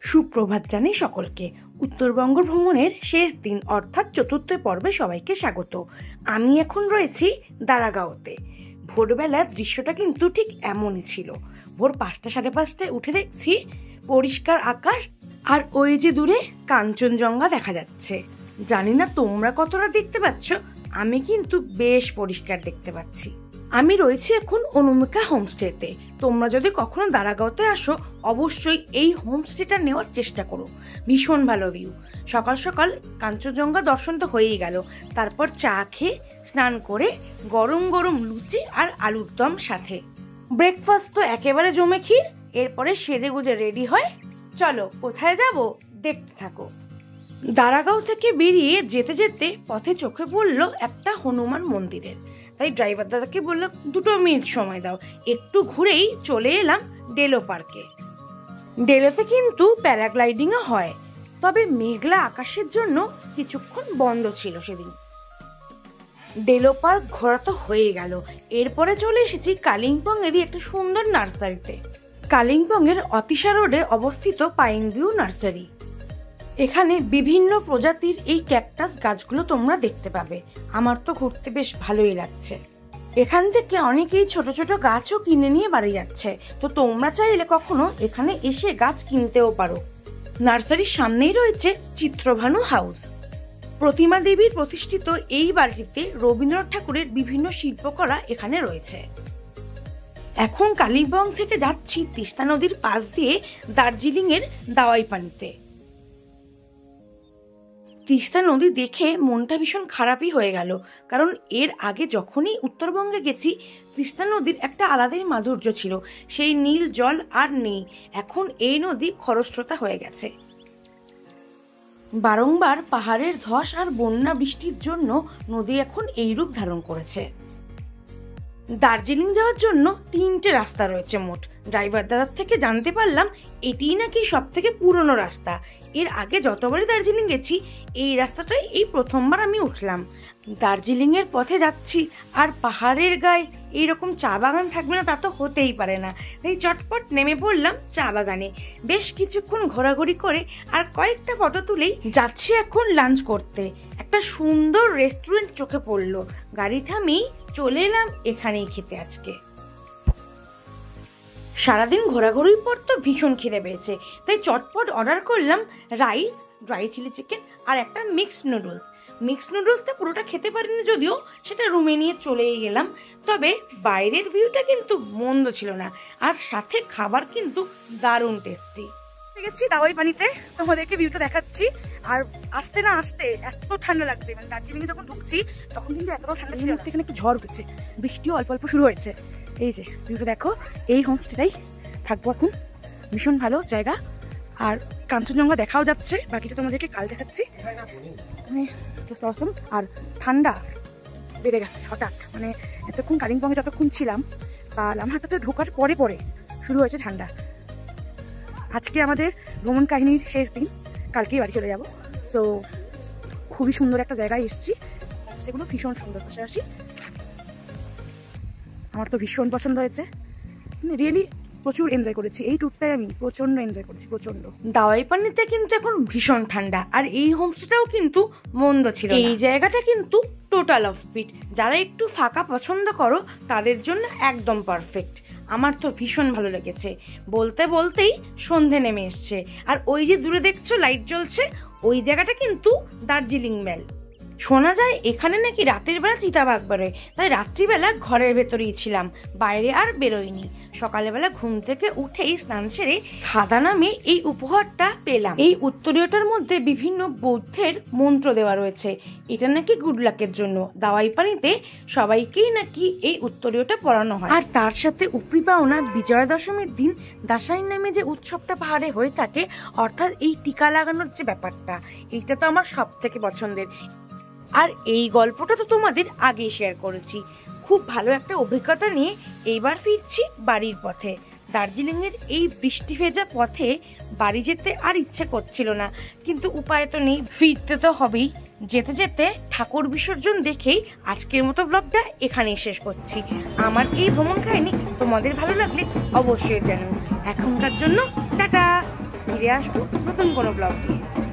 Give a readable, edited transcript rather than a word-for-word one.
সুপ্রভাত জানাই সকলকে। উত্তরবঙ্গ ভ্রমণের শেষ দিন অর্থাৎ চতুর্থ পর্বে সবাইকে স্বাগত। আমি এখন রয়েছি দারাগাঁওতে। ভোরবেলার দৃশ্যটা কিন্তু ঠিক এমনই ছিল। ভোর 5টা সাড়ে 5টায় উঠে দেখছি পরিষ্কার আকাশ আর ওই যে দূরে কাঞ্চনজঙ্ঘা দেখা যাচ্ছে। জানি না তোমরা কতটা দেখতে পাচ্ছ, আমি কিন্তু বেশ পরিষ্কার দেখতে পাচ্ছি। আমি রয়েছি এখন অনুমিকা হোমস্টেতে। তোমরা যদি কখনো দারাগাঁওতে আসো অবশ্যই এই হোমস্টেটা নেওয়ার চেষ্টা করো, ভীষণ ভালো ভিউ। সকাল সকাল কাঞ্চনজঙ্ঘা দর্শন তো হয়েই গেল, তারপর চা খেয়ে স্নান করে গরম গরম লুচি আর আলুর দম সাথে ব্রেকফাস্ট তো একেবারে জমে ক্ষীর। এরপরে সেজে গুজে রেডি হয়, চলো কোথায় যাব দেখতে থাকো। দারাগাঁও থেকে বেরিয়ে যেতে যেতে পথে চোখে পড়ল একটা হনুমান মন্দিরের। তাই ড্রাইভার দাদাকে বললাম 2 মিনিট সময় দাও, একটু ঘুরেই চলে এলাম ডেলো পার্কে। ডেলোতে কিন্তু প্যারাগ্লাইডিংও হয়, তবে মেঘলা আকাশের জন্য কিছুক্ষণ বন্ধ ছিল সেদিন। ডেলো পার্ক ঘোরা তো হয়ে গেল, এরপরে চলে এসেছি কালিম্পং এরই একটা সুন্দর নার্সারিতে। কালিম্পং এর অতিশা রোডে অবস্থিত পাইন ভিউ নার্সারি। এখানে বিভিন্ন প্রজাতির এই ক্যাকটাস গাছগুলো তোমরা দেখতে পাবে। আমার তো ঘুরতে বেশ ভালোই লাগছে। এখান থেকে অনেকেই ছোট ছোট গাছও কিনে নিয়ে বাড়ি যাচ্ছে, তো তোমরা চাইলে কখনো এখানে এসে গাছ কিনতেও পারো। নার্সারির সামনেই রয়েছে চিত্রভানু হাউস। প্রতিমা দেবীর প্রতিষ্ঠিত এই বাড়িতে রবীন্দ্রনাথ ঠাকুরের বিভিন্ন শিল্পকলা এখানে রয়েছে। এখন কালিম্পং থেকে যাচ্ছি তিস্তা নদীর পাশ দিয়ে দার্জিলিং এর দাওয়াই পানিতে। তিস্তা নদী দেখে মনটা ভীষণ খারাপই হয়ে গেল, কারণ এর আগে যখনই উত্তরবঙ্গে গেছি তিস্তা নদীর একটা আলাদাই মাধুর্য ছিল। সেই নীল জল আর নেই, এখন এই নদী খরস্রোতা হয়ে গেছে। বারংবার পাহাড়ের ধস আর বন্যা বৃষ্টির জন্য নদী এখন এই রূপ ধারণ করেছে। দার্জিলিং যাওয়ার জন্য 3টে রাস্তা রয়েছে মোট। ড্রাইভার দাদার থেকে জানতে পারলাম এটিই নাকি সব থেকে পুরনো রাস্তা। এর আগে যতবারই দার্জিলিং গেছি এই রাস্তাটাই এই প্রথমবার আমি উঠলাম। দার্জিলিং এর পথে যাচ্ছি আর পাহাড়ের গায়ে এইরকম চা বাগান থাকবে না তা তো হতেই পারে না। তাই চটপট নেমে পড়লাম চা বাগানে। বেশ কিছুক্ষণ ঘোরাঘুরি করে আর কয়েকটা ফটো তুলেই যাচ্ছি এখন লাঞ্চ করতে। একটা সুন্দর রেস্টুরেন্ট চোখে পড়লো, গাড়ি থামিয়ে চলে এলাম এখানেই খেতে। আজকে সারাদিন ঘোরাঘুরির পর তো ভীষণ খিদে পেয়েছে, তাই চটপট অর্ডার করলাম রাইস, ড্রাই চিলি চিকেন আর একটা মিক্সড নুডলস। মিক্সড নুডলসটা পুরোটা খেতে পারিনি, যদিও সেটা রুমে নিয়ে চলেই গেলাম। তবে বাইরের ভিউটা কিন্তু মন্দ ছিল না, আর সাথে খাবার কিন্তু দারুণ টেস্টি। গেছি দাওয়াই পানিতে, তোমাদেরকে ভিউটা দেখাচ্ছি। আর আসতে না আসতে এত ঠান্ডা লাগছে, মানে দার্জিলিংয়ে যখন ঢুকছি তখন কিন্তু এতটা ঠান্ডা ছিল। এখানে একটু ঝড় উঠেছে, বৃষ্টিও অল্প অল্প শুরু হয়েছে। এই যে ভিউটা দেখো, এই হোমস্টেটাই থাকবো এখন। ভীষণ ভালো জায়গা, আর কাঞ্চনজঙ্ঘা দেখাও যাচ্ছে। বাকিটা তোমাদেরকে কাল দেখাচ্ছি। আর ঠান্ডা বেড়ে গেছে হঠাৎ, মানে এতক্ষণ কালিম্পংয়ে যতক্ষণ ছিলাম বা লামহাটাতে ঢোকার পরে পরে শুরু হয়েছে ঠান্ডা। আজকে আমাদের ভ্রমণ কাহিনীর শেষ দিন, কালকেই বাড়ি চলে যাব। সো খুবই সুন্দর একটা জায়গায় এসেছি, যেগুলো ভীষণ সুন্দর। পাশাপাশি আমার তো ভীষণ পছন্দ হয়েছে, রিয়েলি প্রচুর এনজয় করেছি এই ট্যুরটাই। আমি প্রচন্ড এনজয় করেছি, প্রচন্ড। দাওয়াই পানিতে কিন্তু এখন ভীষণ ঠান্ডা, আর এই হোমস্টেটাও কিন্তু মন্দ ছিল। এই জায়গাটা কিন্তু টোটাল অফবিট। যারা একটু ফাঁকা পছন্দ করো তাদের জন্য একদম পারফেক্ট। আমার তো ভীষণ ভালো লেগেছে। বলতে বলতেই সন্ধে নেমে এসছে, আর ওই যে দূরে দেখছো লাইট জ্বলছে, ওই জায়গাটা কিন্তু দার্জিলিং ম্যাল। শোনা যায় এখানে নাকি রাতের বেলা চিতাবাঘ বেরোয়, তাই রাত্রিবেলা ঘরের ভেতরেই ছিলাম, বাইরে আর বেরোয়নি। সকালবেলা ঘুম থেকে উঠেই স্নান সেরে খাদা নামে এই উপহারটা পেলাম। এই উত্তরীয়টার মধ্যে বিভিন্ন বৌদ্ধের মন্ত্র দেওয়া রয়েছে। এটা নাকি গুড লাকের জন্য। দাওয়াই পানিতে সবাইকেই নাকি এই উত্তরীয়টা পরানো হয়। আর তার সাথে উপরি পাওনা বিজয়া দশমীর দিন দাসাই নামে যে উৎসবটা পাহাড়ে হয়ে থাকে, অর্থাৎ এই টিকা লাগানোর যে ব্যাপারটা, এইটা তো আমার সব থেকে পছন্দের। আর এই গল্পটা তো তোমাদের আগেই শেয়ার করেছি। খুব ভালো একটা অভিজ্ঞতা নিয়ে এইবার ফিরছি বাড়ির পথে। দার্জিলিংয়ের এই বৃষ্টি ভেজা পথে বাড়ি যেতে আর ইচ্ছে করছিল না, কিন্তু উপায় তো নেই, ফিরতে তো হবেই। যেতে যেতে ঠাকুর বিসর্জন দেখেই আজকের মতো ব্লগটা এখানেই শেষ করছি। আমার এই ভ্রমণ কাহিনী তোমাদের ভালো লাগলে অবশ্যই জানাও। এখনকার জন্য টাটা। ফিরে আসবো নতুন কোনো ব্লগ নিয়ে।